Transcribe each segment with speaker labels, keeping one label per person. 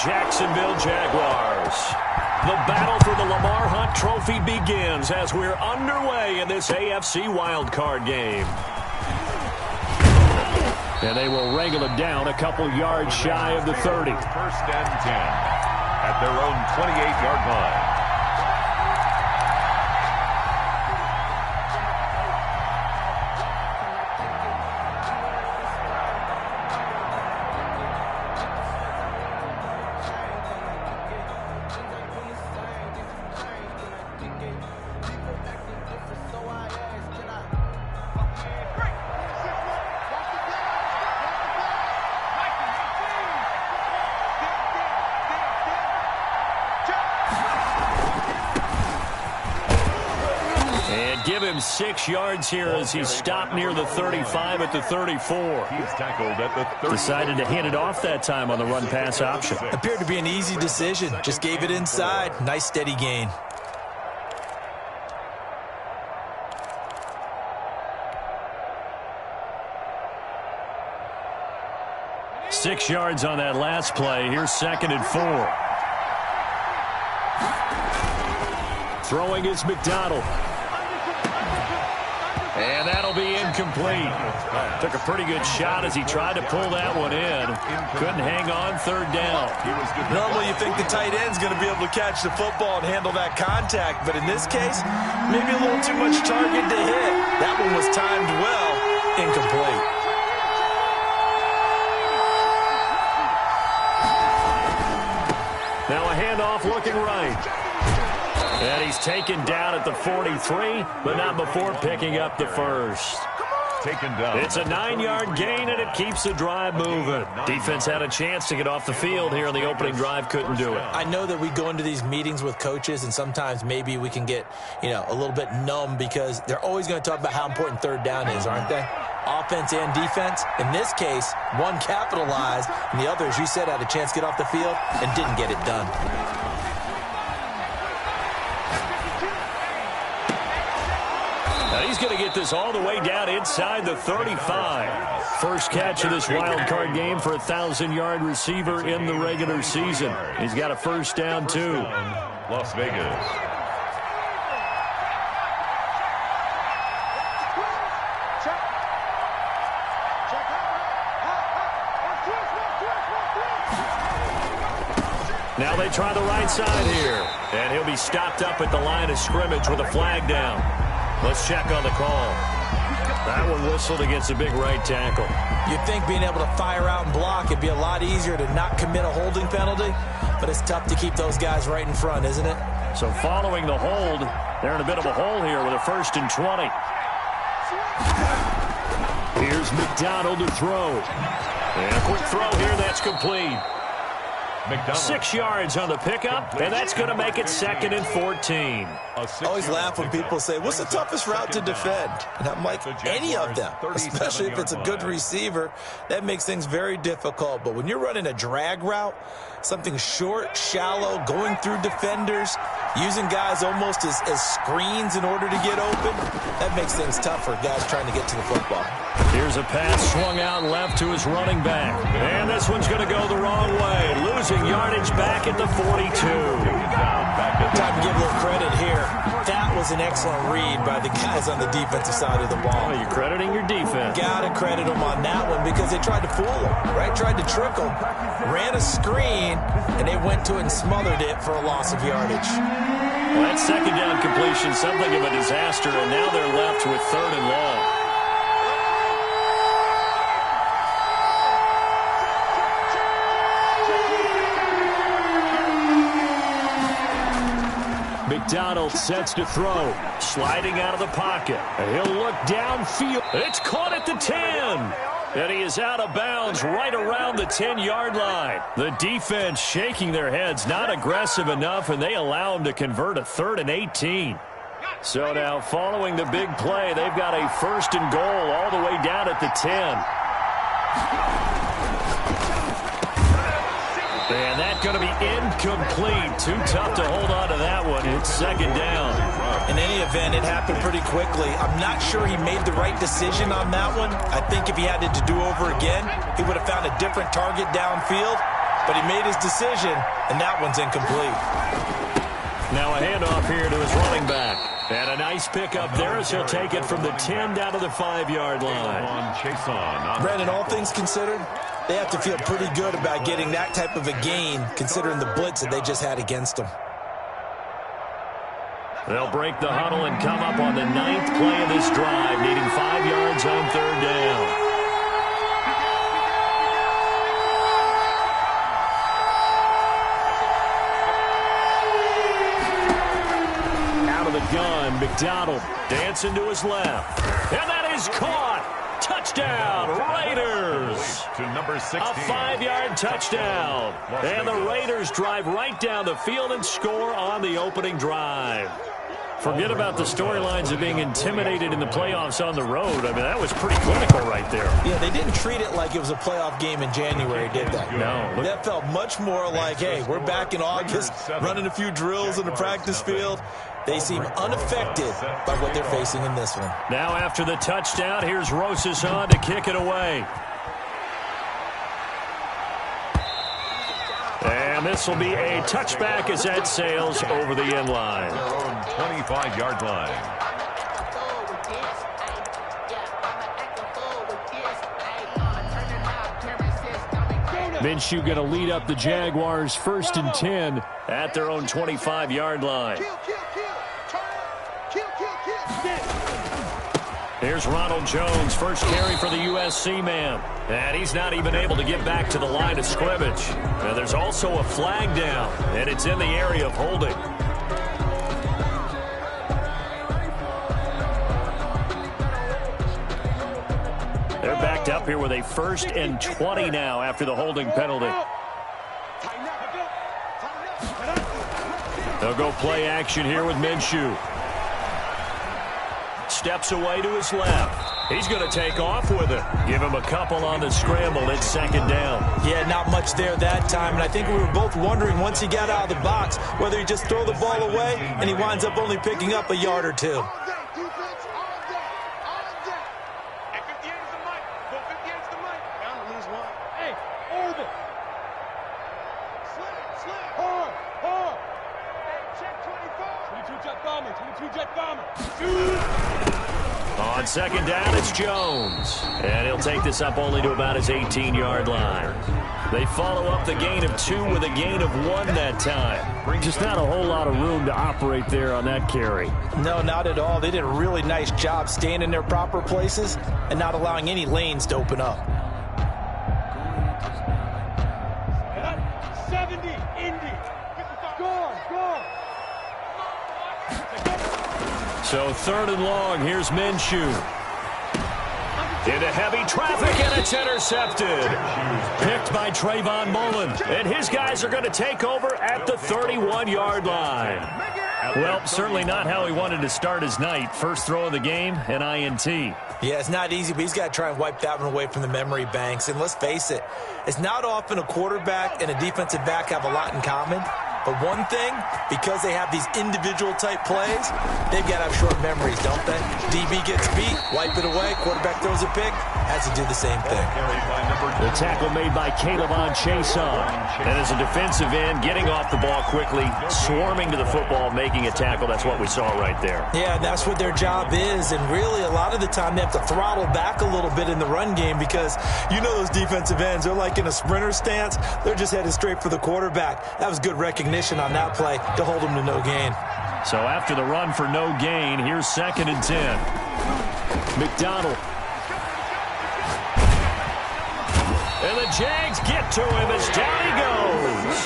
Speaker 1: Jacksonville Jaguars. The battle for the Lamar Hunt Trophy begins as we're underway in this AFC wildcard game. And they will wrangle it down a couple yards shy of the 30.
Speaker 2: First and 10 at their own 28-yard line.
Speaker 1: Give him 6 yards here as he stopped near the 35 at the 34.
Speaker 2: He's tackled at the 30.
Speaker 1: Decided to hand it off that time on the run-pass option.
Speaker 3: Appeared to be an easy decision. Just gave it inside. Nice steady gain.
Speaker 1: Six yards on that last play. Here's 2nd and 4. Throwing is McDonald. And that'll be incomplete. Took a pretty good shot as he tried to pull that one in. Couldn't hang on, 3rd down.
Speaker 3: Normally you think the tight end's going to be able to catch the football and handle that contact, but in this case, maybe a little too much target to hit. That one was timed well, incomplete.
Speaker 1: Now a handoff looking right. And he's taken down at the 43, but not before picking up the first.
Speaker 2: Taken down.
Speaker 1: It's a 9-yard gain, and it keeps the drive moving. Defense had a chance to get off the field here in the opening drive, couldn't do it.
Speaker 3: I know that we go into these meetings with coaches, and sometimes maybe we can get, a little bit numb because they're always going to talk about how important 3rd down is, aren't they? Offense and defense. In this case, one capitalized, and the other, as you said, had a chance to get off the field and didn't get it done.
Speaker 1: He's going to get this all the way down inside the 35. First catch of this wild card game for a 1,000-yard receiver in the regular season. He's got a first down, too.
Speaker 2: Las Vegas.
Speaker 1: Now they try the right side here. And he'll be stopped up at the line of scrimmage with a flag down. Let's check on the call. That one whistled against a big right tackle.
Speaker 3: You'd think being able to fire out and block, it'd be a lot easier to not commit a holding penalty, but it's tough to keep those guys right in front, isn't it?
Speaker 1: So following the hold, they're in a bit of a hole here with a 1st and 20. Here's McDonald to throw. And a quick throw here, that's complete.
Speaker 2: McDonald.
Speaker 1: 6 yards on the pickup, and that's going to make it 2nd and 14.
Speaker 3: I always laugh when people say, what's the toughest route to defend? And I'm like, any of them, especially if it's a good receiver. That makes things very difficult. But when you're running a drag route, something short, shallow, going through defenders, using guys almost as screens in order to get open, that makes things tough for guys trying to get to the football.
Speaker 1: Here's a pass swung out left to his running back. And this one's going to go the wrong way. Losing yardage back at the 42.
Speaker 3: Time to give a little credit here. That was an excellent read by the guys on the defensive side of the ball.
Speaker 1: Oh, you're crediting your defense.
Speaker 3: Got to credit them on that one because they tried to fool them, right? Tried to trick them. Ran a screen, and they went to it and smothered it for a loss of yardage.
Speaker 1: Well, that 2nd down completion, something of a disaster, and now they're left with 3rd and long. McDonald sets to throw. Sliding out of the pocket. He'll look downfield. It's caught at the 10. And he is out of bounds right around the 10-yard line. The defense shaking their heads, not aggressive enough, and they allow him to convert a 3rd and 18. So now following the big play, they've got a 1st and goal all the way down at the 10. And that's going to be incomplete. Too tough to hold on to that one. It's 2nd down.
Speaker 3: In any event, it happened pretty quickly. I'm not sure he made the right decision on that one. I think if he had it to do over again, he would have found a different target downfield. but he made his decision, and that one's incomplete.
Speaker 1: Now a handoff here to his running back. And a nice pickup there as he'll take it from the 10 down to the 5-yard line.
Speaker 3: Brandon, all things considered, they have to feel pretty good about getting that type of a gain, considering the blitz that they just had against them.
Speaker 1: They'll break the huddle and come up on the 9th play of this drive, needing 5 yards on 3rd down. Gun, McDonald dancing to his left. And that is caught. Touchdown, Raiders.
Speaker 2: To number 16.
Speaker 1: A 5-yard touchdown. And the Raiders drive right down the field and score on the opening drive. Forget about the storylines of being intimidated in the playoffs on the road. I mean, that was pretty clinical right there.
Speaker 3: Yeah, they didn't treat it like it was a playoff game in January, did they?
Speaker 1: No.
Speaker 3: That felt much more like, hey, we're back in August, running a few drills in the practice field. They seem unaffected by what they're facing in this one.
Speaker 1: Now after the touchdown, here's Rosas on to kick it away. And this will be a touchback as that sails over the end line.
Speaker 2: Their own 25-yard line.
Speaker 1: Minshew going to lead up the Jaguars 1st and 10 at their own 25-yard line. Here's Ronald Jones, first carry for the USC man. And he's not even able to get back to the line of scrimmage. And there's also a flag down, and it's in the area of holding. They're backed up here with a 1st and 20 now after the holding penalty. They'll go play action here with Minshew. Steps away to his left. He's going to take off with it. Give him a couple on the scramble. It's 2nd down.
Speaker 3: Yeah, not much there that time. And I think we were both wondering once he got out of the box whether he just throw the ball away and he winds up only picking up a yard or two.
Speaker 1: On 2nd down, it's Jones. And he'll take this up only to about his 18-yard line. They follow up the gain of 2 with a gain of 1 that time. Just not a whole lot of room to operate there on that carry.
Speaker 3: No, not at all. They did a really nice job staying in their proper places and not allowing any lanes to open up.
Speaker 4: 70, Indy. Go.
Speaker 1: So 3rd and long, here's Minshew. Into heavy traffic, and it's intercepted. Picked by Trayvon Mullen. And his guys are going to take over at the 31-yard line. Well, certainly not how he wanted to start his night. First throw of the game, an INT.
Speaker 3: Yeah, it's not easy, but he's got to try and wipe that one away from the memory banks. And let's face it, it's not often a quarterback and a defensive back have a lot in common. But one thing, because they have these individual type plays, they've got to have short memories, don't they? DB gets beat, wipe it away, quarterback throws a pick, has to do the same thing.
Speaker 1: The tackle made by Caleb on Chason. And as a defensive end, getting off the ball quickly, swarming to the football, making a tackle. That's what we saw right there.
Speaker 3: Yeah, that's what their job is. And really, a lot of the time, they have to throttle back a little bit in the run game because you know those defensive ends, they're like in a sprinter stance. They're just headed straight for the quarterback. That was good recognition on that play to hold him to no gain.
Speaker 1: So after the run for no gain, here's 2nd and 10. McDonald. And the Jags get to him as down he goes.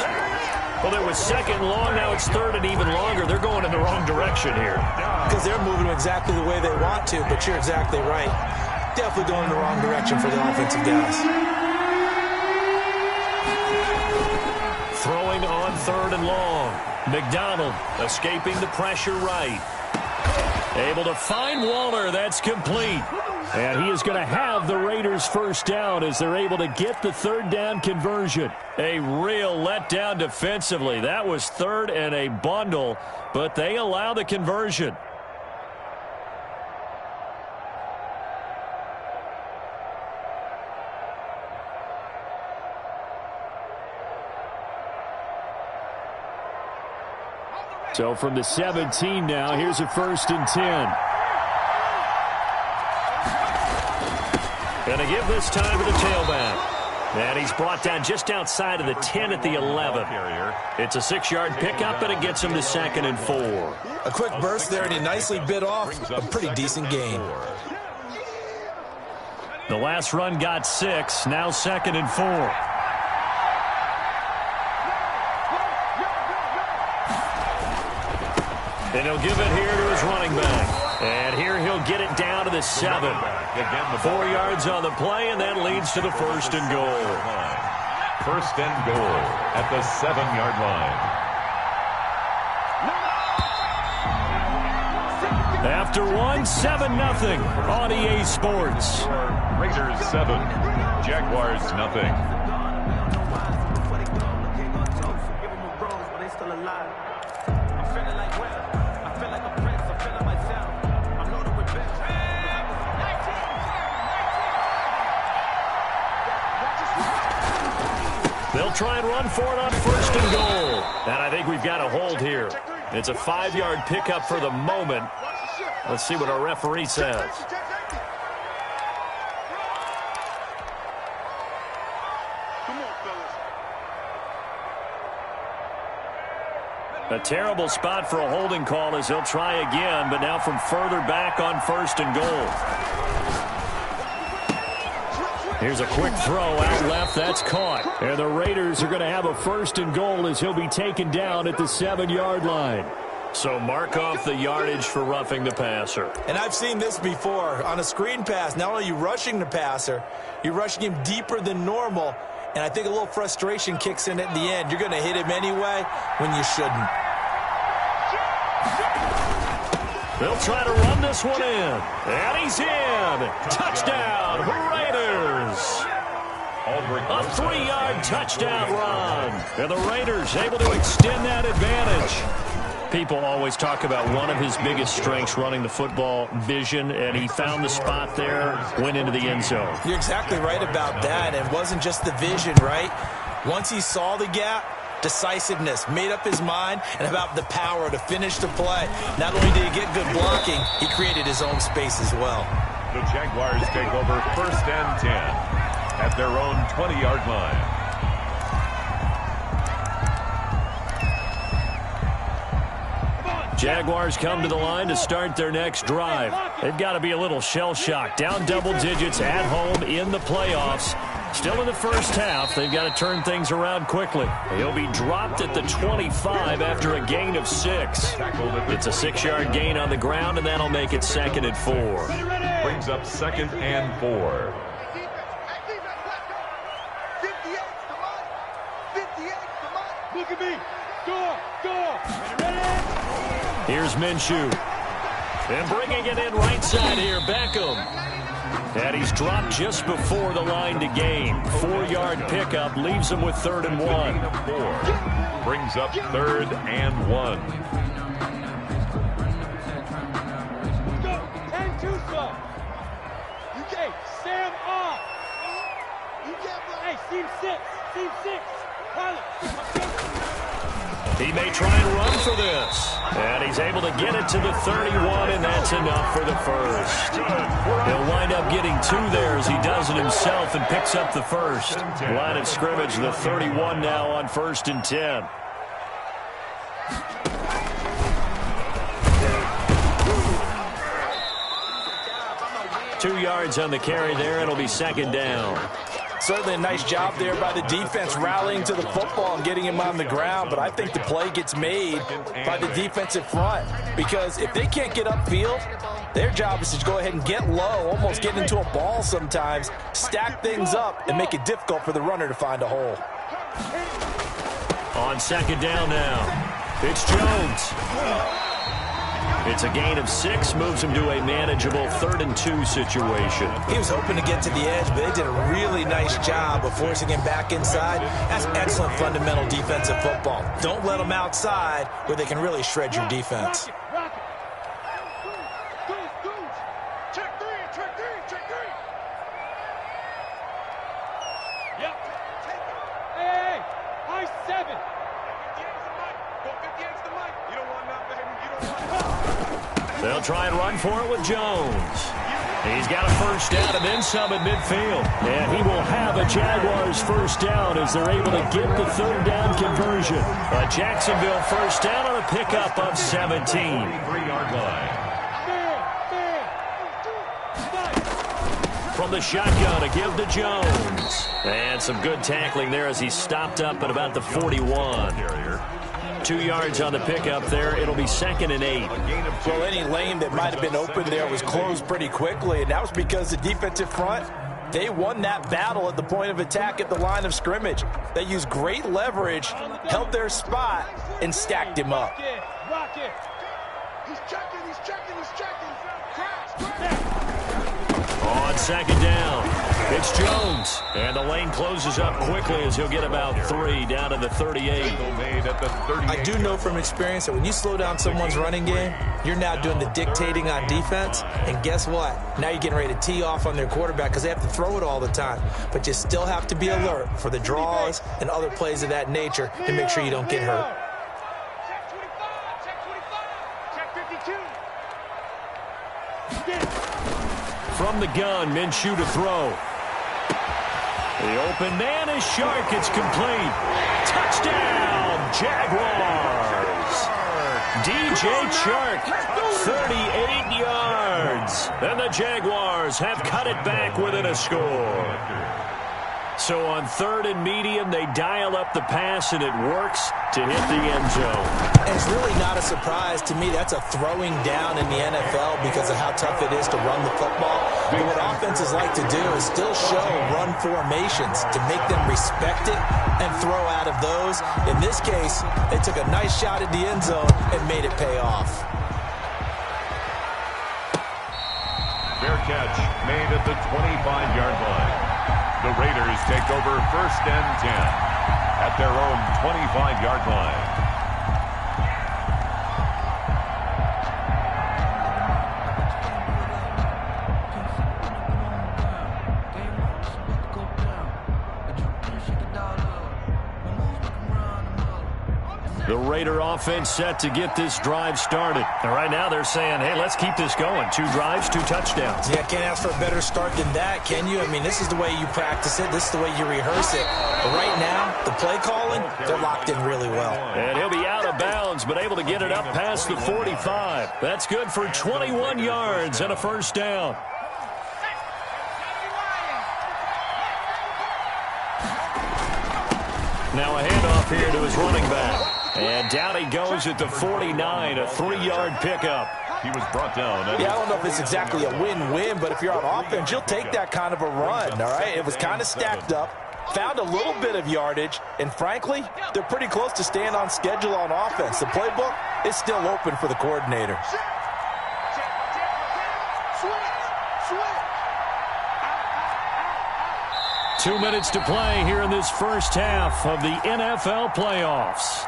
Speaker 1: Well, it was 2nd and long. Now it's 3rd and even longer. They're going in the wrong direction here.
Speaker 3: Because they're moving exactly the way they want to, but you're exactly right. Definitely going in the wrong direction for the offensive guys.
Speaker 1: Throwing on 3rd and long. McDonald escaping the pressure right. Able to find Waller. That's complete. And he is going to have the Raiders' first down as they're able to get the 3rd down conversion. A real letdown defensively. That was 3rd and a bundle, but they allow the conversion. So from the 17 now, here's a 1st and 10. Gonna give this time to the tailback. And he's brought down just outside of the 10 at the 11. It's a 6-yard pickup, and it gets him to 2nd and 4.
Speaker 3: A quick burst there, and he nicely bit off a pretty decent gain.
Speaker 1: The last run got 6, now 2nd and 4. And he'll give it here to his running back. And here he'll get it down to the 7. 4 yards on the play, and that leads to the 1st and goal.
Speaker 2: 1st and goal at the 7-yard line.
Speaker 1: After 7-0 on EA Sports.
Speaker 2: Raiders 7, Jaguars nothing.
Speaker 1: They'll try and run for it on 1st and goal. And I think we've got a hold here. It's a 5-yard pickup for the moment. Let's see what our referee says. A terrible spot for a holding call as he'll try again, but now from further back on 1st and goal. Here's a quick throw out left. That's caught. And the Raiders are going to have a 1st and goal as he'll be taken down at the 7-yard line. So mark off the yardage for roughing the passer.
Speaker 3: And I've seen this before. On a screen pass, not only are you rushing the passer, you're rushing him deeper than normal. And I think a little frustration kicks in at the end. You're going to hit him anyway when you shouldn't.
Speaker 1: They'll try to run this one in. And he's in. Touchdown, Raiders. A 3-yard touchdown run. And the Raiders able to extend that advantage. People always talk about one of his biggest strengths running the football, vision, and he found the spot there, went into the end zone.
Speaker 3: You're exactly right about that. And it wasn't just the vision, right? Once he saw the gap, decisiveness, made up his mind, and about the power to finish the play. Not only did he get good blocking, he created his own space as well.
Speaker 2: The Jaguars take over 1st and 10 at their own 20-yard line.
Speaker 1: Jaguars come to the line to start their next drive. They've got to be a little shell-shocked. Down double digits at home in the playoffs. Still in the first half, they've got to turn things around quickly. He'll be dropped at the 25 after a gain of 6. It's a 6-yard gain on the ground, and that'll make it 2nd and 4.
Speaker 2: Brings up 2nd and 4.
Speaker 4: Look at me. Go.
Speaker 1: Here's Minshew. And bringing it in right side here, Beckham. And he's dropped just before the line to gain. 4-yard pickup leaves him with 3rd and 1.
Speaker 2: Brings up 3rd and 1.
Speaker 4: Go. 10-2 slow. You can't. Sam off. You can't. Hey, seam 6. Seam 6.
Speaker 1: He may try and run for this. And he's able to get it to the 31, and that's enough for the first. He'll wind up getting 2 there as he does it himself and picks up the first. Line of scrimmage, the 31 now on 1st and 10. Two yards on the carry there. It'll be 2nd down.
Speaker 3: Certainly a nice job there by the defense rallying to the football and getting him on the ground, but I think the play gets made by the defensive front because if they can't get upfield, their job is to go ahead and get low, almost get into a ball sometimes, stack things up, and make it difficult for the runner to find a hole.
Speaker 1: On 2nd down now, it's Jones. It's a gain of 6, moves him to a manageable 3rd and 2 situation.
Speaker 3: He was hoping to get to the edge, but they did a really nice job of forcing him back inside. That's excellent fundamental defensive football. Don't let them outside where they can really shred your defense.
Speaker 4: Yep. Hey, high 7.
Speaker 1: They'll try and run for it with Jones. He's got a first down and then some at midfield. And he will have a Jaguars first down as they're able to get the third down conversion. A Jacksonville first down on a pickup of 17.
Speaker 2: 3-yard line.
Speaker 1: From the shotgun, a give to Jones. And some good tackling there as he stopped up at about the 41. 2 yards on the pickup there. It'll be 2nd and 8.
Speaker 3: Well, any lane that might have been open there was closed pretty quickly, and that was because the defensive front, they won that battle at the point of attack at the line of scrimmage. They used great leverage, held their spot, and stacked him up.
Speaker 4: Rock it. He's checking.
Speaker 1: On 2nd down, it's Jones. And the lane closes up quickly as he'll get about 3 down to the 38.
Speaker 3: I do know from experience that when you slow down someone's running game, you're now doing the dictating on defense. And guess what? Now you're getting ready to tee off on their quarterback because they have to throw it all the time. But you still have to be alert for the draws and other plays of that nature to make sure you don't get hurt.
Speaker 4: Check 25. Check 52.
Speaker 1: From the gun, Minshew to throw. The open man is Shark. It's complete. Touchdown, Jaguars. DJ Chark, 38 yards. And the Jaguars have cut it back within a score. So on 3rd and medium, they dial up the pass, and it works to hit the end zone.
Speaker 3: And it's really not a surprise to me. That's a throwing down in the NFL because of how tough it is to run the football. But what offenses like to do is still show run formations to make them respect it and throw out of those. In this case, they took a nice shot at the end zone and made it pay off.
Speaker 2: Fair catch made at the 25-yard line. The Raiders take over 1st and 10 at their own 25-yard line.
Speaker 1: The Raider offense set to get this drive started. And right now they're saying, hey, let's keep this going. 2 drives, 2 touchdowns.
Speaker 3: Yeah, can't ask for a better start than that, can you? I mean, this is the way you practice it. This is the way you rehearse it. But right now, the play calling, they're locked in really well.
Speaker 1: And he'll be out of bounds, but able to get it up past the 45. That's good for 21 yards and a first down. Now a handoff here to his running back. And down he goes at the 49, a 3-yard pickup.
Speaker 2: He was brought down.
Speaker 3: Yeah, I don't know if it's exactly a win-win, but if you're on offense, you'll take that kind of a run, all right? It was kind of stacked up, found a little bit of yardage, and frankly, they're pretty close to staying on schedule on offense. The playbook is still open for the coordinator.
Speaker 1: Switch. 2 minutes to play here in this first half of the NFL playoffs.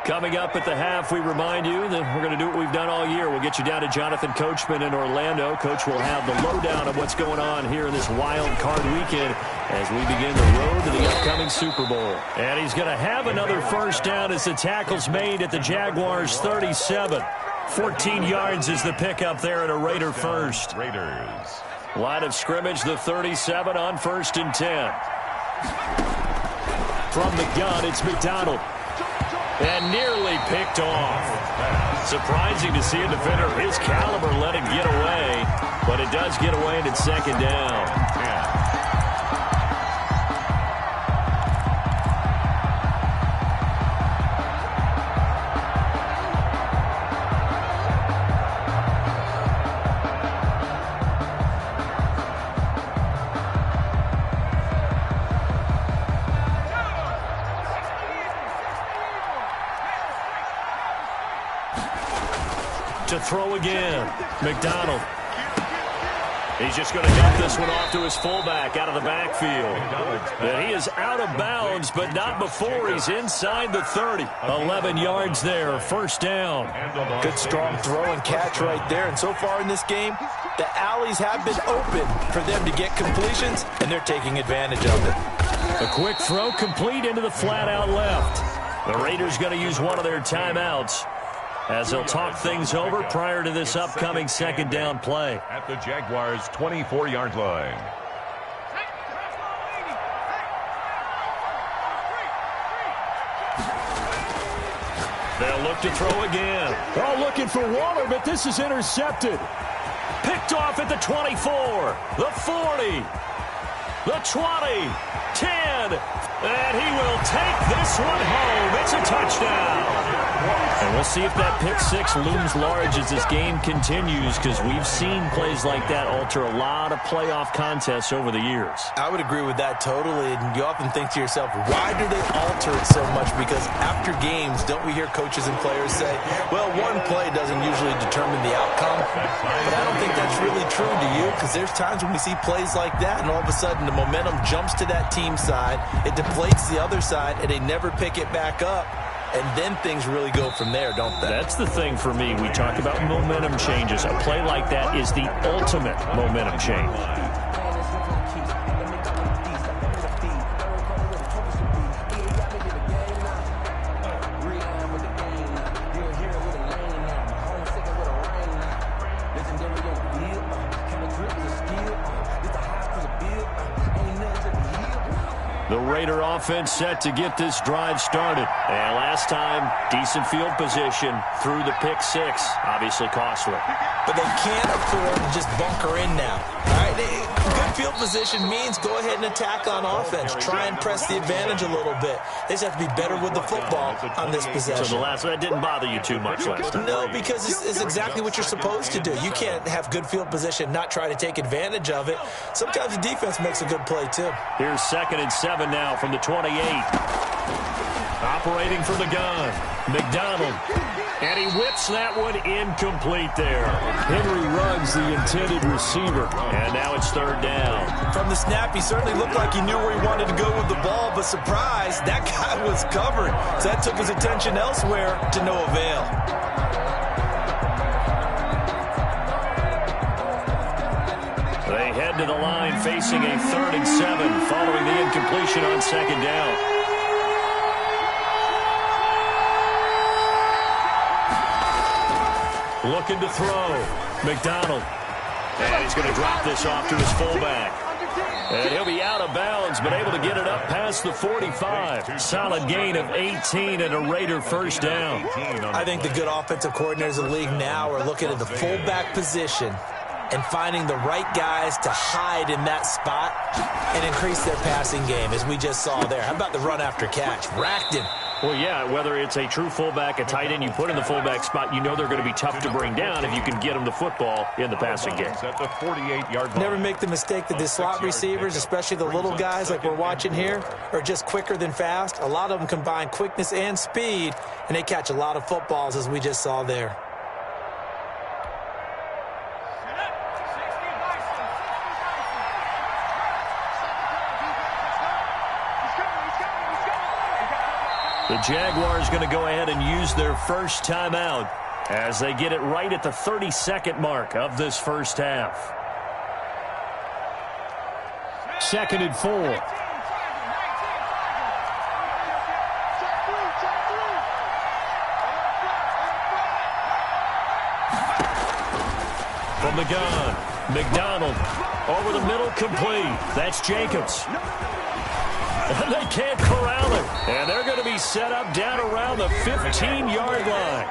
Speaker 1: Coming up at the half, we remind you that we're going to do what we've done all year. We'll get you down to Jonathan Coachman in Orlando. Coach will have the lowdown of what's going on here in this wild card weekend as we begin the road to the upcoming Super Bowl. And he's going to have another first down as the tackle's made at the Jaguars' 37. 14 yards is the pickup there at a Raider first.
Speaker 2: Raiders.
Speaker 1: Line of scrimmage, the 37 on 1st and 10. From the gun, it's McDonald. And nearly picked off. Surprising to see a defender of his caliber let it get away. But it does get away and it's 2nd down.
Speaker 2: Yeah.
Speaker 1: To throw again. McDonald. He's just going to dump this one off to his fullback out of the backfield. And he is out of bounds, but not before he's inside the 30. 11 yards there, first down.
Speaker 3: Good strong throw and catch right there. And so far in this game, the alleys have been open for them to get completions, and they're taking advantage of it.
Speaker 1: A quick throw complete into the flat out left. The Raiders going to use one of their timeouts as they'll talk things over prior to this upcoming second down play.
Speaker 2: At the Jaguars' 24-yard line.
Speaker 1: They'll look to throw again.
Speaker 5: Oh, looking for Waller, but this is intercepted.
Speaker 1: Picked off at the 24, the 40, the 20, 10, and he will take this one home. It's a touchdown. And we'll see if that pick six looms large as this game continues, because we've seen plays like that alter a lot of playoff contests over the years.
Speaker 3: I would agree with that totally. And you often think to yourself, why do they alter it so much? Because after games, don't we hear coaches and players say, well, one play doesn't usually determine the outcome. But I don't think that's really true to you, because there's times when we see plays like that, and all of a sudden the momentum jumps to that team side, it deflates the other side, and they never pick it back up. And then things really go from there, don't they?
Speaker 1: That's the thing for me. We talk about momentum changes. A play like that is the ultimate momentum change. The Raider offense set to get this drive started. And last time, decent field position through the pick six. Obviously costly.
Speaker 3: But they can't afford to just bunker in now. All right, good field position means go ahead and attack on offense. Try and press the advantage a little bit. They just have to be better with the football on this possession.
Speaker 1: So the last one, that didn't bother you too much last time?
Speaker 3: No, because it's exactly what you're supposed to do. You can't have good field position, not try to take advantage of it. Sometimes the defense makes a good play, too.
Speaker 1: Here's 2nd and 7 now from the 28. Operating from the gun, McDonald. And he whips that one incomplete there. Henry Ruggs, the intended receiver. And now it's 3rd down.
Speaker 3: From the snap, he certainly looked like he knew where he wanted to go with the ball, but surprise, that guy was covered. So that took his attention elsewhere to no avail.
Speaker 1: They head to the line facing a 3rd and 7 following the incompletion on 2nd down. Looking to throw. McDonald. And he's going to drop this off to his fullback. And he'll be out of bounds, but able to get it up past the 45. Solid gain of 18 and a Raider first down.
Speaker 3: I think the good offensive coordinators of the league now are looking at the fullback position and finding the right guys to hide in that spot and increase their passing game, as we just saw there. How about the run after catch? Racked him.
Speaker 1: Well, yeah, whether it's a true fullback, a tight end you put in the fullback spot, you know they're going to be tough to bring down if you can get them the football in the passing game.
Speaker 2: At the 48-yard line.
Speaker 3: Never make the mistake that the slot receivers, especially the little guys like we're watching here, are just quicker than fast. A lot of them combine quickness and speed, and they catch a lot of footballs, as we just saw there.
Speaker 1: The Jaguars going to go ahead and use their first timeout as they get it right at the 32nd mark of this first half. 2nd and 4. From the gun, McDonald over the middle, complete. That's Jacobs. And they can't corral it. And they're going to be set up down around the 15-yard line.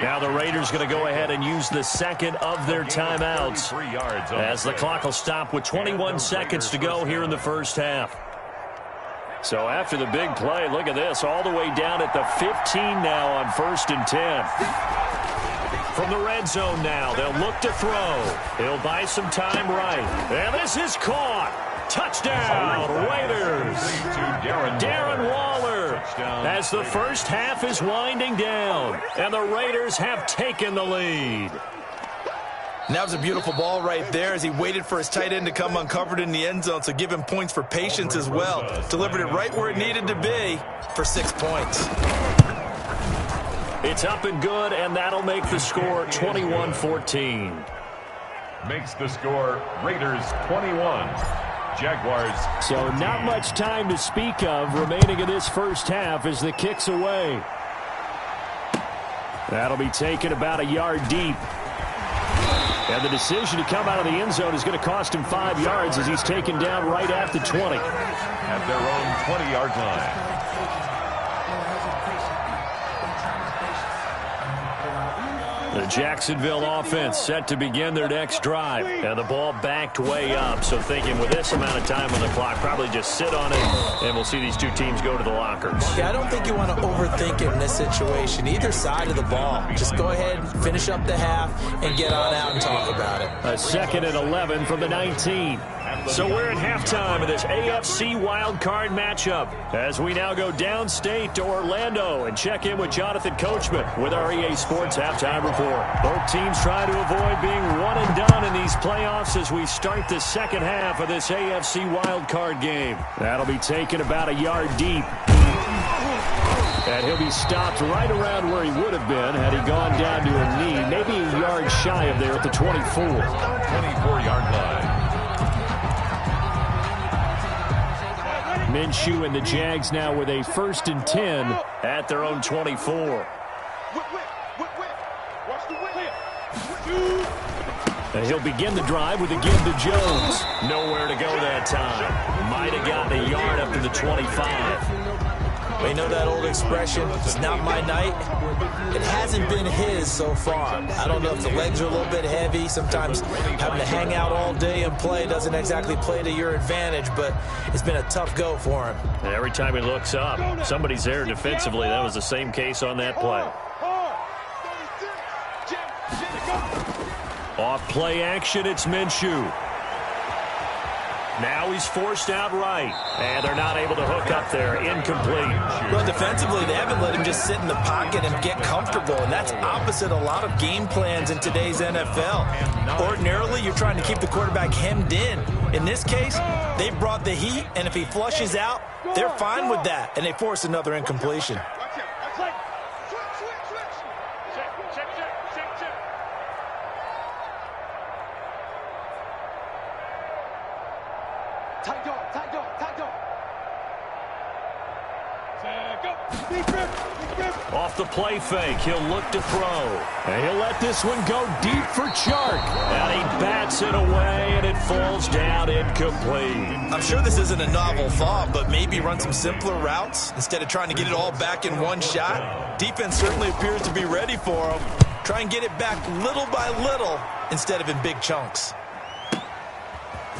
Speaker 1: Now the Raiders going to go ahead and use the second of their timeouts as the clock will stop with 21 seconds to go here in the first half. So after the big play, look at this, all the way down at the 15 now on 1st and 10. From the red zone now, they'll look to throw. He'll buy some time right. And this is caught. Touchdown, Raiders. Darren Waller as the first half is winding down, and the Raiders have taken the lead.
Speaker 3: And that was a beautiful ball right there as he waited for his tight end to come uncovered in the end zone, so give him points for patience as well. Delivered it right where it needed to be for 6 points.
Speaker 1: It's up and good, and that'll make the score 21-14.
Speaker 2: Makes the score Raiders 21. Jaguars.
Speaker 5: So not much time to speak of remaining in this first half as the kick's away. That'll be taken about a yard deep. And the decision to come out of the end zone is going to cost him 5 yards as he's taken down right at the 20.
Speaker 2: At their own 20-yard line.
Speaker 1: The Jacksonville offense set to begin their next drive. And the ball backed way up. So thinking with this amount of time on the clock, probably just sit on it, and we'll see these two teams go to the lockers.
Speaker 3: Yeah, I don't think you want to overthink it in this situation. Either side of the ball. Just go ahead, finish up the half, and get on out and talk about it.
Speaker 1: A 2nd and 11 from the 19. So we're at halftime of this AFC wildcard matchup as we now go downstate to Orlando and check in with Jonathan Coachman with our EA Sports Halftime Report. Both teams trying to avoid being one and done in these playoffs as we start the second half of this AFC wildcard game. That'll be taken about a yard deep. And he'll be stopped right around where he would have been had he gone down to a knee, maybe a yard shy of there at the 24.
Speaker 2: 24-yard line.
Speaker 5: Minshew and the Jags now with a 1st and 10
Speaker 1: at their own 24.
Speaker 5: And he'll begin the drive with a give to Jones.
Speaker 1: Nowhere to go that time. Might have gotten a yard up to the 25.
Speaker 3: We know that old expression, it's not my night. It hasn't been his so far. I don't know if the legs are a little bit heavy. Sometimes having to hang out all day and play doesn't exactly play to your advantage, but it's been a tough go for him.
Speaker 1: And every time he looks up, somebody's there defensively. That was the same case on that play. Off play action, it's Minshew. Now he's forced out right, and they're not able to hook up there. Incomplete.
Speaker 3: Well, defensively, they haven't let him just sit in the pocket and get comfortable, and that's opposite a lot of game plans in today's NFL. Ordinarily, you're trying to keep the quarterback hemmed in. In this case, they brought the heat, and if he flushes out, they're fine with that, and they force another incompletion.
Speaker 1: Off the play fake, he'll look to throw.
Speaker 5: And he'll let this one go deep for Chark.
Speaker 1: And he bats it away, and it falls down incomplete.
Speaker 3: I'm sure this isn't a novel thought, but maybe run some simpler routes instead of trying to get it all back in one shot. Defense certainly appears to be ready for him. Try and get it back little by little instead of in big chunks.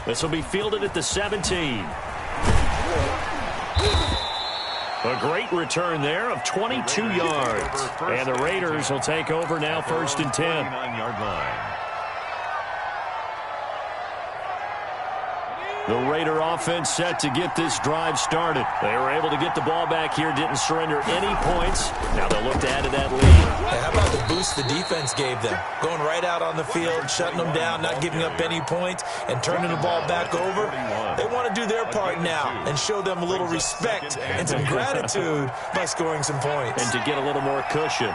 Speaker 1: This will be fielded at the 17. A great return there of 22 yards. And the Raiders will take over now 1st and 10.
Speaker 2: 29-yard line.
Speaker 1: The Raider offense set to get this drive started. They were able to get the ball back here, didn't surrender any points. Now they'll look to add to that lead.
Speaker 3: Hey, how about the boost the defense gave them? Going right out on the field, shutting them down, not giving up any points, and turning the ball back over. They want to do their part now and show them a little respect and some gratitude by scoring some points.
Speaker 1: And to get a little more cushion.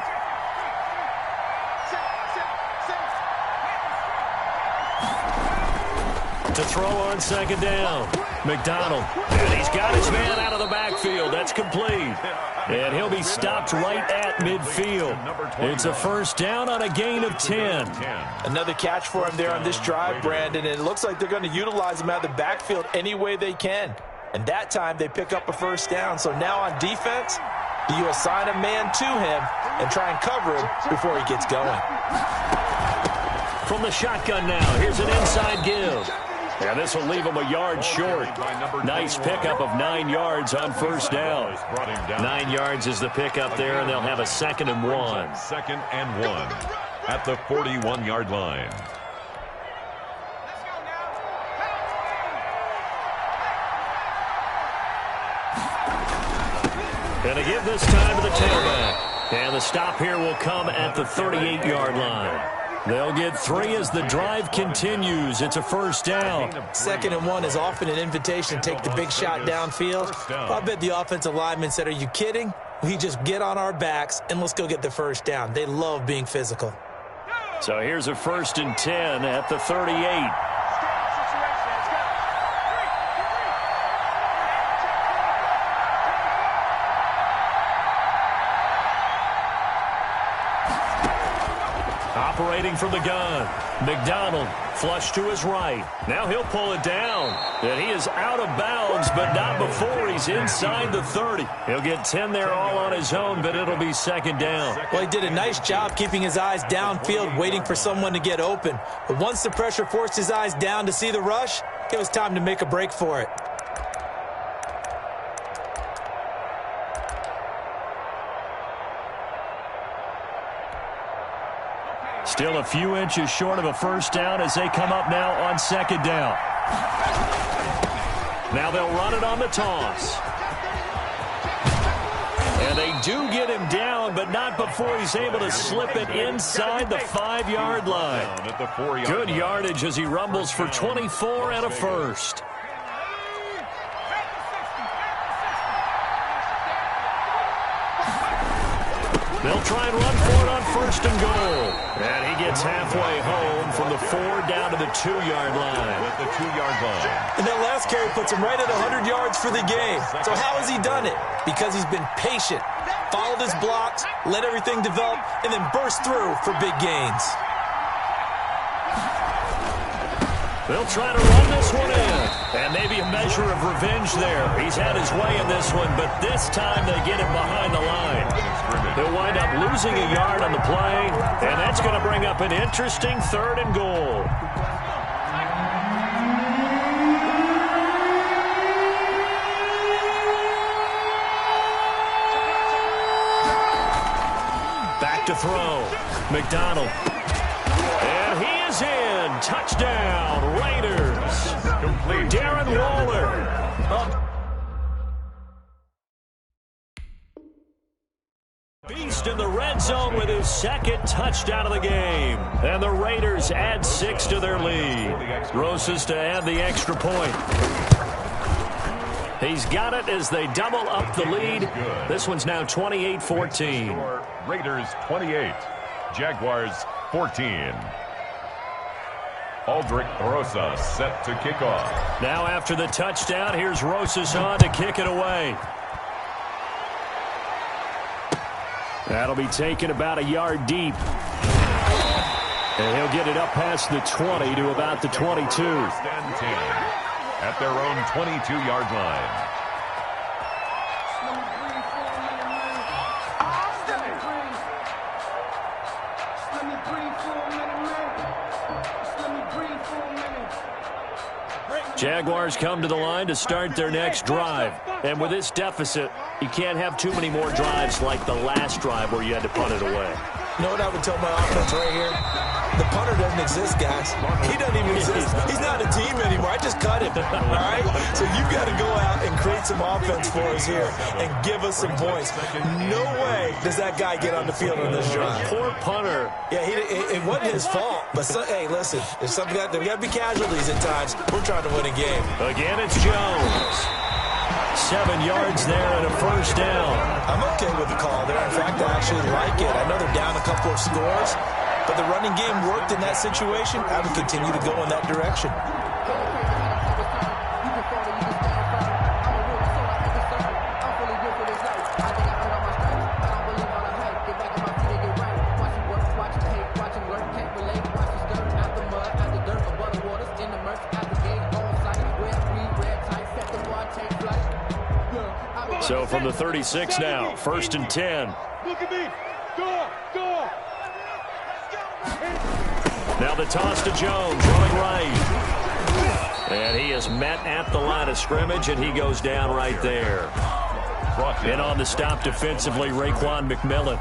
Speaker 1: To throw on 2nd down. McDonald. And he's got his man out of the backfield. That's complete. And he'll be stopped right at midfield. It's a 1st down on a gain of 10.
Speaker 3: Another catch for him there on this drive, Brandon. And it looks like they're going to utilize him out of the backfield any way they can. And that time they pick up a 1st down. So now on defense, do you assign a man to him and try and cover him before he gets going?
Speaker 1: From the shotgun now, here's an inside give. And this will leave him a yard short. Nice pickup of 9 yards on 1st down. 9 yards is the pickup there, and they'll have a 2nd and 1.
Speaker 2: 2nd and 1 at the 41-yard line.
Speaker 1: And to give this time to the tailback. And the stop here will come at the 38-yard line. They'll get 3 as the drive continues. It's a first down.
Speaker 3: 2nd and 1 is often an invitation to take the big shot downfield. I bet the offensive lineman said, are you kidding? We just get on our backs and let's go get the first down. They love being physical.
Speaker 1: So here's a 1st and 10 at the 38. Operating from the gun, McDonald flush to his right. Now he'll pull it down. And he is out of bounds, but not before he's inside the 30. He'll get 10 there all on his own, but it'll be 2nd down.
Speaker 3: Well, he did a nice job keeping his eyes downfield, waiting for someone to get open. But once the pressure forced his eyes down to see the rush, it was time to make a break for it.
Speaker 1: Still a few inches short of a first down as they come up now on 2nd down. Now they'll run it on the toss. And they do get him down, but not before he's able to slip it inside the 5-yard line. Good yardage as he rumbles for 24 and a first. They'll try and run for it on 1st and goal. And he gets halfway home from the 4 down to the 2-yard line.
Speaker 2: At the 2-yard line.
Speaker 3: And that last carry puts him right at 100 yards for the game. So how has he done it? Because he's been patient, followed his blocks, let everything develop, and then burst through for big gains.
Speaker 1: They'll try to run this one in. And maybe a measure of revenge there. He's had his way in this one, but this time they get him behind the line. He'll wind up losing a yard on the play, and that's going to bring up an interesting 3rd and goal. Back to throw. McDonald. And he is in. Touchdown, Raiders.
Speaker 2: Complete.
Speaker 1: Darren Waller. Beast in the red zone with his 2nd touchdown of the game. And the Raiders add 6 to their lead. Rosas to add the extra point. He's got it as they double up the lead. This one's now 28-14.
Speaker 2: Raiders 28, Jaguars 14. Aldrich Rosas set to kick off.
Speaker 1: Now after the touchdown, here's Rosas on to kick it away. That'll be taken about a yard deep. And he'll get it up past the 20 to about the 22.
Speaker 2: 1st and 10 at their own 22-yard line.
Speaker 1: Jaguars come to the line to start their next drive. And with this deficit, you can't have too many more drives like the last drive where you had to punt it away.
Speaker 3: You know what I would tell my offense right here? The punter doesn't exist, guys. He doesn't even exist. He's not a team anymore. I just cut him, all right? So you've got to go out and create some offense for us here and give us some points. No way does that guy get on the field on this drive.
Speaker 1: Poor punter.
Speaker 3: Yeah, it wasn't his fault. But, hey, listen, there's something there got to be casualties at times. We're trying to win a game.
Speaker 1: Again, it's Jones. 7 yards there and a first down.
Speaker 3: I'm okay with the call there. In fact, I actually like it. I know they're down a couple of scores, but the running game worked in that situation. I would continue to go in that direction.
Speaker 1: So from the 36 now, 1st and 10.
Speaker 4: Look at me. Go, go.
Speaker 1: Now the toss to Jones, running right. And he is met at the line of scrimmage, and he goes down right there. And on the stop defensively, Raekwon McMillan.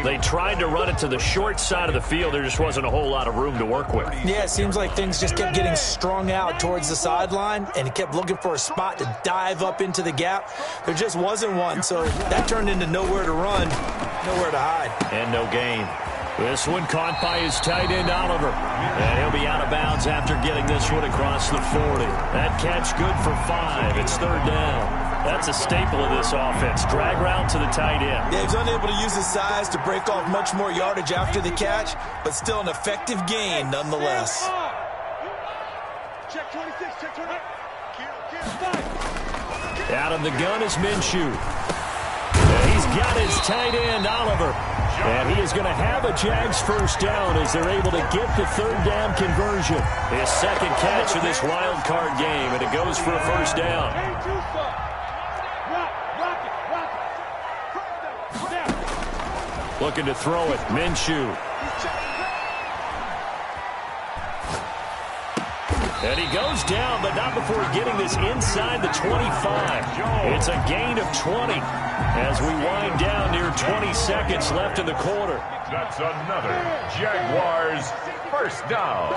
Speaker 1: They tried to run it to the short side of the field. There just wasn't a whole lot of room to work with.
Speaker 3: Yeah, it seems like things just kept getting strung out towards the sideline, and he kept looking for a spot to dive up into the gap. There just wasn't one, so that turned into nowhere to run, nowhere to hide.
Speaker 1: And no gain. This one caught by his tight end, Oliver. And he'll be out of bounds after getting this one across the 40. That catch good for 5. It's third down. That's a staple of this offense. Drag route to the tight end.
Speaker 3: Yeah, he's unable to use his size to break off much more yardage after the catch, but still an effective gain nonetheless.
Speaker 4: Check 26, check 28.
Speaker 1: Out of the gun is Minshew. And he's got his tight end, Oliver. And he is going to have a Jags first down as they're able to get the third down conversion. His second catch of this wild card game, and it goes for a first down. Looking to throw it, Minshew. And he goes down, but not before getting this inside the 25. It's a gain of 20 as we wind down near 20 seconds left in the quarter.
Speaker 2: That's another Jaguars first down.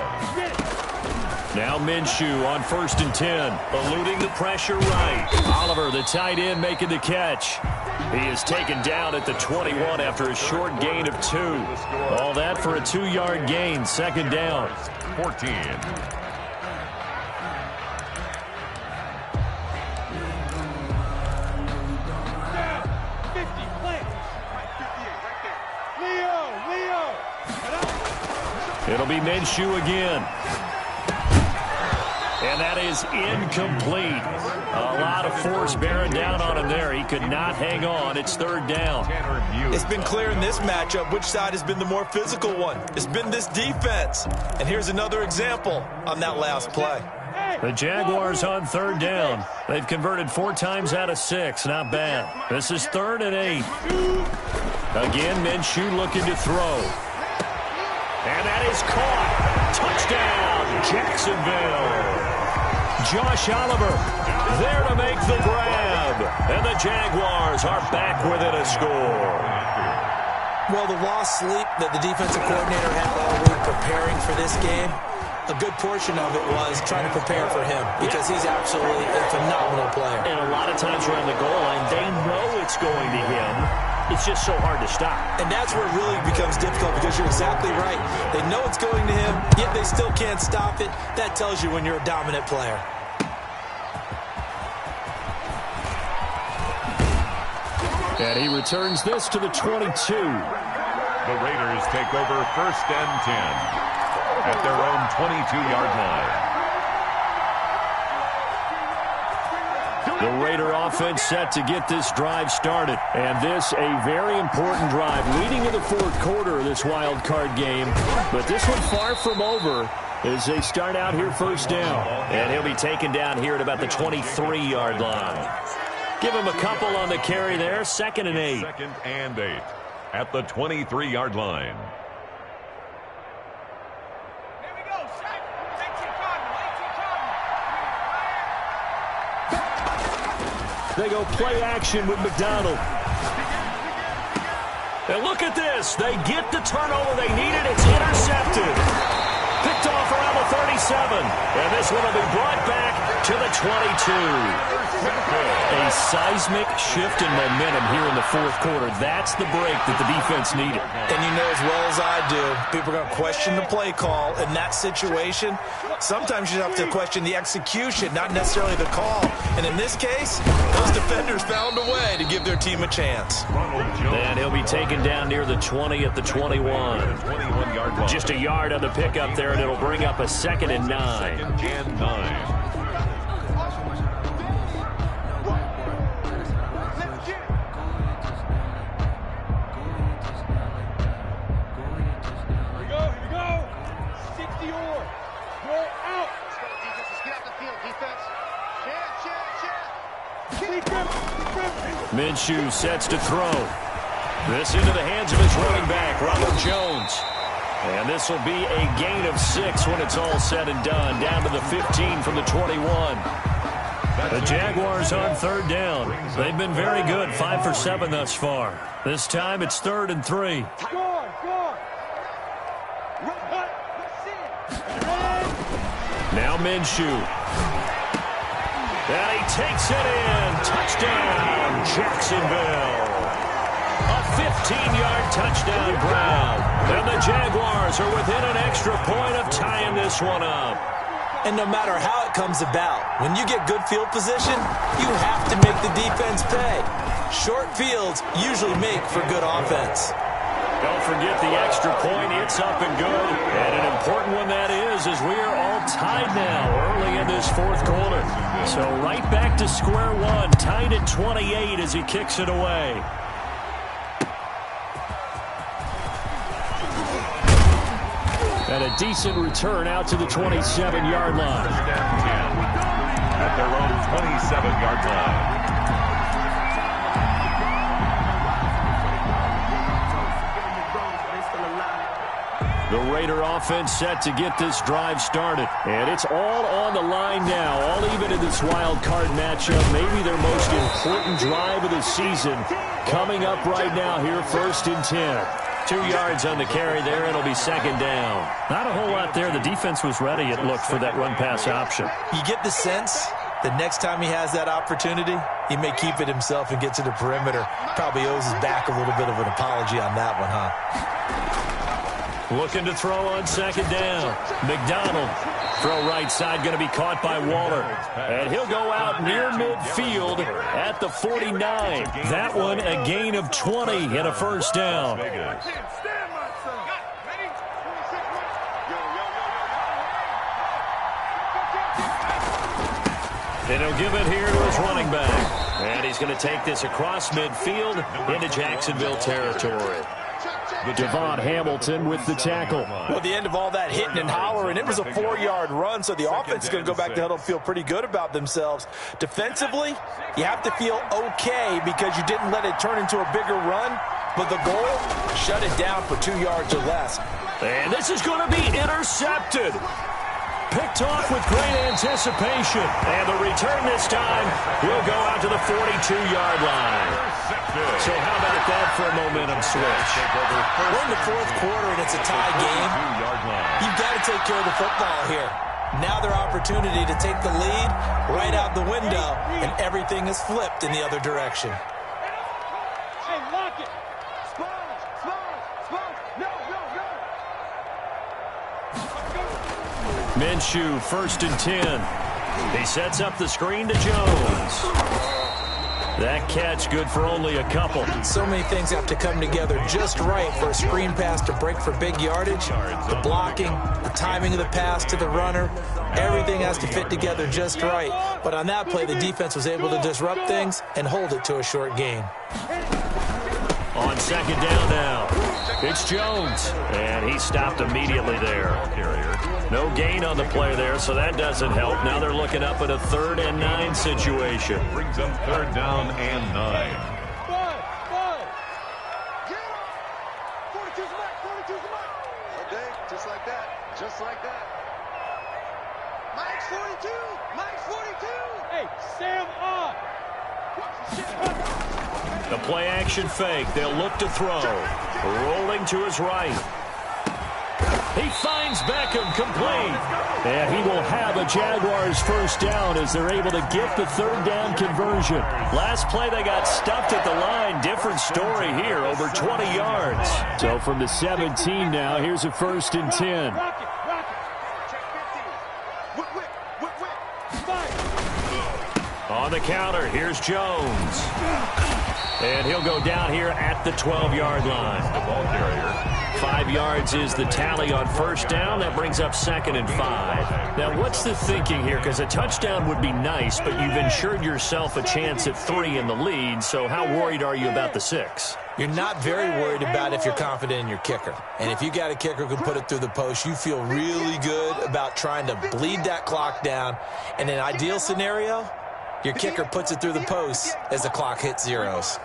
Speaker 1: Now Minshew on 1st and 10, eluding the pressure right. Oliver, the tight end, making the catch. He is taken down at the 21 after a short gain of 2. All that for a 2-yard gain, second down.
Speaker 2: 14.
Speaker 1: It'll be Minshew again. And that is incomplete. A lot of force bearing down on him there. He could not hang on. It's third down.
Speaker 3: It's been clear in this matchup which side has been the more physical one. It's been this defense. And here's another example on that last play.
Speaker 1: The Jaguars on third down. They've converted 4 times out of 6. Not bad. This is 3rd and 8. Again, Minshew looking to throw. And that is caught. Touchdown, Jacksonville. Josh Oliver there to make the grab. And the Jaguars are back within a score.
Speaker 3: Well, the lost sleep that the defensive coordinator had all week preparing for this game, a good portion of it was trying to prepare for him because he's absolutely a phenomenal player.
Speaker 5: And a lot of times around the goal line, they know it's going to him. It's just so hard to stop.
Speaker 3: And that's where it really becomes difficult because you're exactly right. They know it's going to him, yet they still can't stop it. That tells you when you're a dominant player.
Speaker 1: And he returns this to the 22.
Speaker 2: The Raiders take over 1st and 10 at their own 22-yard line.
Speaker 1: The Raider offense set to get this drive started. And this a very important drive leading to the 4th quarter of this wild card game. But this one far from over as they start out here first down.
Speaker 5: And he'll be taken down here at about the 23-yard line.
Speaker 1: Give him a couple on the carry there. 2nd and 8.
Speaker 2: 2nd and 8 at the 23-yard line.
Speaker 1: They go play action with McDonald. And look at this. They get the turnover they needed. It's intercepted. Picked off around the 37. And this one will be brought back to the 22. A seismic shift in momentum here in the 4th quarter. That's the break that the defense needed.
Speaker 3: And you know as well as I do, people are going to question the play call in that situation. Sometimes you have to question the execution, not necessarily the call. And in this case, those defenders found a way to give their team a chance.
Speaker 5: And he'll be taken down near the 20 at the 21.
Speaker 2: 21-yard line.
Speaker 5: Just a yard on the pickup there, and it'll bring up a 2nd and 9.
Speaker 2: 2nd and 9.
Speaker 1: Minshew sets to throw. This into the hands of his running back, Ronald Jones. And this will be a gain of 6 when it's all said and done. Down to the 15 from the 21. The Jaguars on 3rd down. They've been very good, 5 for 7 thus far. This time it's 3rd and 3. Now Minshew. And he takes it in. Touchdown, Jacksonville. A 15-yard touchdown ground. And the Jaguars are within an extra point of tying this one up.
Speaker 3: And no matter how it comes about, when you get good field position, you have to make the defense pay. Short fields usually make for good offense.
Speaker 1: Don't forget the extra point. It's up and good. And an important one that is, as we are all tied now early in this fourth quarter. So right back to square one, tied at 28 as he kicks it away. And a decent return out to the 27-yard line.
Speaker 2: At their own 27-yard line.
Speaker 1: The Raider offense set to get this drive started. And it's all on the line now, all even in this wild card matchup. Maybe their most important drive of the season coming up right now here, 1st and 10. 2 yards on the carry there. It'll be 2nd down. Not a whole lot there. The defense was ready, it looked, for that run-pass option.
Speaker 3: You get the sense that next time he has that opportunity, he may keep it himself and get to the perimeter. Probably owes his back a little bit of an apology on that one, huh?
Speaker 1: Looking to throw on 2nd down. McDonald. Throw right side, going to be caught by Waller. And he'll go out near midfield at the 49. That one a gain of 20 and a 1st down. And he'll give it here to his running back. And he's going to take this across midfield into Jacksonville territory.
Speaker 5: Devon Hamilton with the tackle.
Speaker 3: Well, at the end of all that hitting and hollering, it was a 4-yard run, so the offense is going to go back to huddle and feel pretty good about themselves. Defensively, you have to feel okay because you didn't let it turn into a bigger run, but the goal, shut it down for 2 yards or less.
Speaker 1: And this is going to be intercepted. Picked off with great anticipation. And the return this time will go out to the 42-yard line. So how about that for a momentum switch?
Speaker 3: We're in the fourth quarter and it's a tie game. You've got to take care of the football here. Now their opportunity to take the lead right out the window, and everything is flipped in the other direction.
Speaker 4: Hey, lock it. No.
Speaker 1: Minshew, 1st and 10. He sets up the screen to Jones. That catch good for only a couple.
Speaker 3: So many things have to come together just right for a screen pass to break for big yardage. The blocking, the timing of the pass to the runner, everything has to fit together just right. But on that play, the defense was able to disrupt things and hold it to a short gain.
Speaker 1: On 2nd down now, it's Jones. And he stopped immediately there. No gain on the play there, so that doesn't help. Now they're looking up at a 3rd and 9 situation.
Speaker 2: Brings them 3rd down and 9.
Speaker 4: Five. Get up. 42's the mark. Okay, just like that. Mike's 42. Hey, Sam off.
Speaker 1: The play action fake. They'll look to throw. Rolling to his right. He finds Beckham complete.
Speaker 5: And he will have a Jaguars 1st down as they're able to get the 3rd down conversion.
Speaker 1: Last play they got stuffed at the line. Different story here, over 20 yards.
Speaker 5: So from the 17 now, here's a 1st and 10.
Speaker 4: Rock it. Check 50.
Speaker 1: On the counter, here's Jones. And he'll go down here at the 12-yard line.
Speaker 2: The ball carrier.
Speaker 1: 5 yards is the tally on 1st down. That brings up 2nd and 5. Now, what's the thinking here? Because a touchdown would be nice, but you've ensured yourself a chance at 3 in the lead. So how worried are you about the 6?
Speaker 3: You're not very worried about if you're confident in your kicker. And if you got a kicker who can put it through the post, you feel really good about trying to bleed that clock down. In an ideal scenario, your kicker puts it through the post as the clock hits zeros.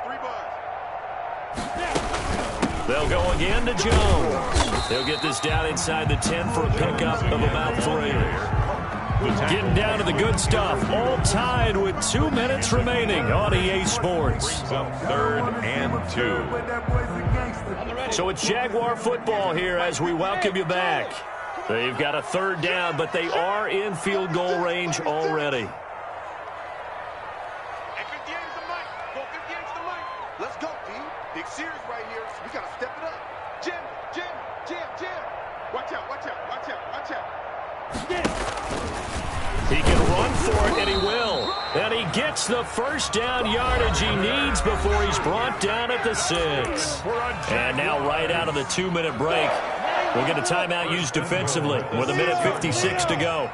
Speaker 1: They'll go again to Jones. They'll get this down inside the 10 for a pickup of about 3. Getting down to the good stuff. All tied with 2 minutes remaining on EA Sports.
Speaker 2: 3rd and 2.
Speaker 1: So it's Jaguar football here as we welcome you back. They've got a 3rd down, but they are in field goal range already.
Speaker 4: Let's go, D. Big series right here.
Speaker 1: And he will. And he gets the first down yardage he needs before he's brought down at the 6. And now right out of the 2-minute break, we'll get a timeout used defensively with 1:56 to go.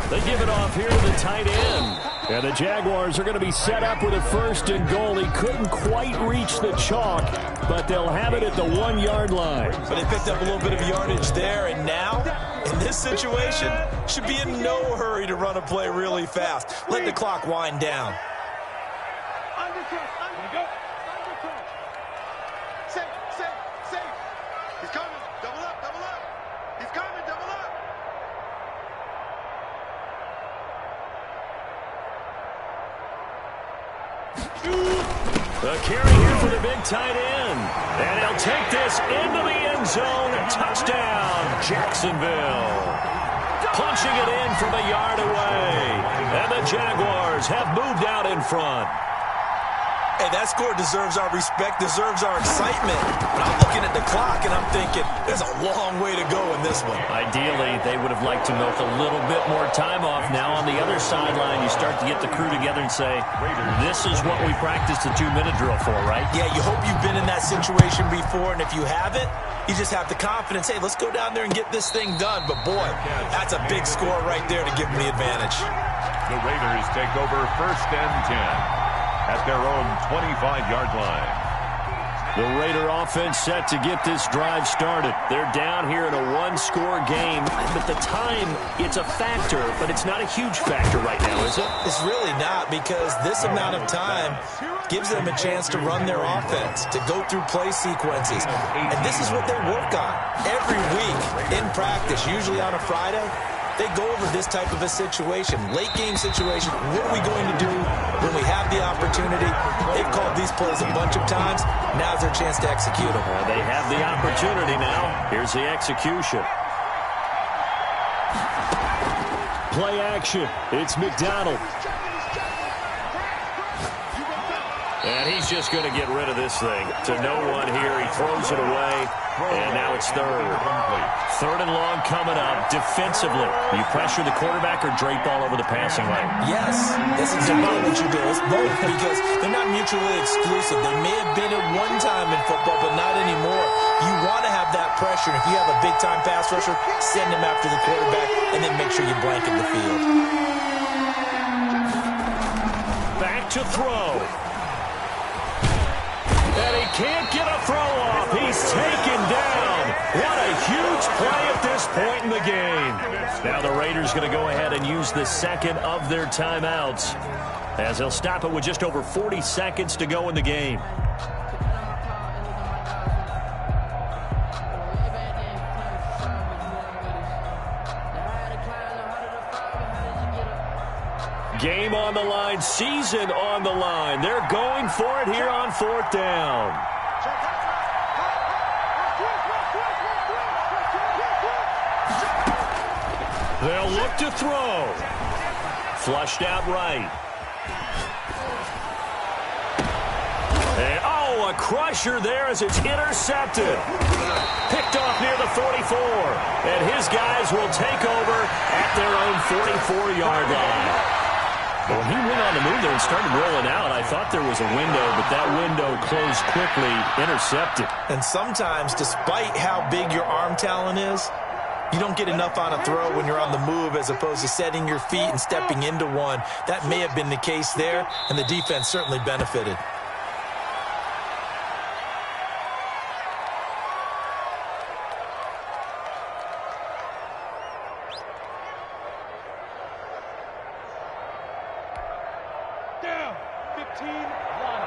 Speaker 1: They give it off here to the tight end. And the Jaguars are going to be set up with a 1st and goal. He couldn't quite reach the chalk, but they'll have it at the 1-yard line.
Speaker 3: But they picked up a little bit of yardage there, and now, in this situation, should be in no hurry to run a play really fast. Let the clock wind down.
Speaker 6: He's coming. Double up, double up. He's coming, double up.
Speaker 1: The carry here for the big tight end. And he'll take this into the end zone. Touchdown, Jacksonville. Punching it in from a yard away. And the Jaguars have moved out in front.
Speaker 3: Hey, that score deserves our respect, deserves our excitement. But I'm looking at the clock, and I'm thinking, there's a long way to go in this one.
Speaker 1: Ideally, they would have liked to milk a little bit more time off. Now on the other sideline, you start to get the crew together and say, this is what we practiced the 2-minute drill for, right?
Speaker 3: Yeah, you hope you've been in that situation before, and if you haven't, you just have the confidence, hey, let's go down there and get this thing done. But, boy, that's a big score right there to give them the advantage.
Speaker 2: The Raiders take over 1st and 10 at their own 25-yard line.
Speaker 1: The Raider offense set to get this drive started. They're down here in a 1-score game, but the time, it's a factor, but it's not a huge factor right now, is it?
Speaker 3: It's really not, because this amount of time gives them a chance to run their offense, to go through play sequences. And this is what they work on every week in practice, usually on a Friday. They go over this type of a situation, late-game situation. What are we going to do when we have the opportunity? They've called these plays a bunch of times. Now's their chance to execute them.
Speaker 1: They have the opportunity now. Here's the execution. Play action. It's McDonald. And he's just going to get rid of this thing. To no one here. He throws it away. And now it's 3rd. 3rd and long coming up defensively. You pressure the quarterback or drape all over the passing lane?
Speaker 3: Yes, that's exactly what you do. It's both, because they're not mutually exclusive. They may have been at one time in football, but not anymore. You want to have that pressure. And if you have a big-time pass rusher, send him after the quarterback, and then make sure you blanket the field.
Speaker 1: Back to throw. And he can't get a throw off. He's taken down. What a huge play at this point in the game. Now the Raiders going to go ahead and use the 2nd of their timeouts, as they'll stop it with just over 40 seconds to go in the game. Game on the line, season on the line. They're going for it here on 4th down. They'll look to throw. Flushed out right. And, a crusher there as it's intercepted. Picked off near the 44. And his guys will take over at their own 44-yard line. When he went on the move there and started rolling out, I thought there was a window, but that window closed quickly, intercepted.
Speaker 3: And sometimes, despite how big your arm talent is, you don't get enough on a throw when you're on the move as opposed to setting your feet and stepping into one. That may have been the case there, and the defense certainly benefited.
Speaker 4: Down. 15 line.